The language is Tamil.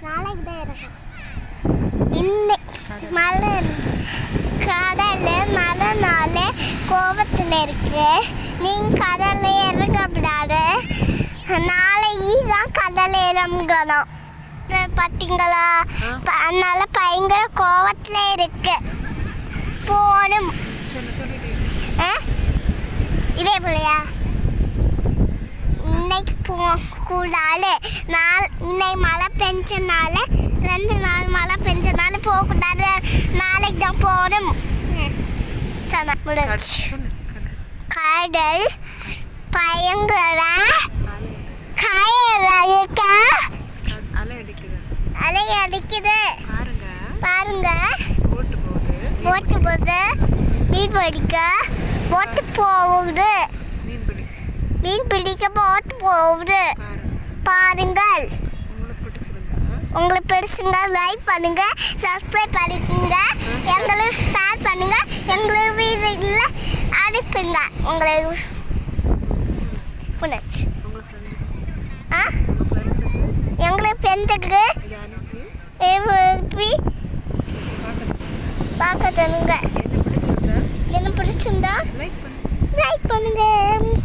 நாளைக்கு தான் இருக்கும். மழை கடல் மழைனால கோபத்தில் இருக்கு. நீங்கள் கடலில் இறங்கக்கூடாது. நாளைக்கு தான் கடல் இறங்கணும். பார்த்தீங்களா? அதனால பயங்கர கோபத்தில் இருக்கு. போகணும். இதே போலையா இன்னைக்கு போகக்கூடாது. இன்னைக்கு மழை பெஞ்சனால 2 நாள் மழை பெஞ்சனால போகக்கூடாது. நாளைக்கு தான் போகணும். கடல் பயங்கர அலை அடிக்குது. பாருங்க. போட்டு போகுது. மீன் பிடிக்க போட்டு போகுது. மீன் பிடிக்க போட்டு போகுது. பாருங்கள். உங்களுக்கு பிடிச்சிருந்தா லைக் பண்ணுங்க, சப்ஸ்கிரைப் பண்ணிக்கோங்க, எங்களுக்கு ஷேர் பண்ணுங்க, எங்களுக்கு வீடியோவில் அனுப்புங்க. உங்களுக்கு புணர்ச்சி எங்களுக்கு ஃப்ரெண்டுக்கு பார்க்க சொல்லுங்க. என்ன பிடிச்சிருந்தா லைக் பண்ணுங்க.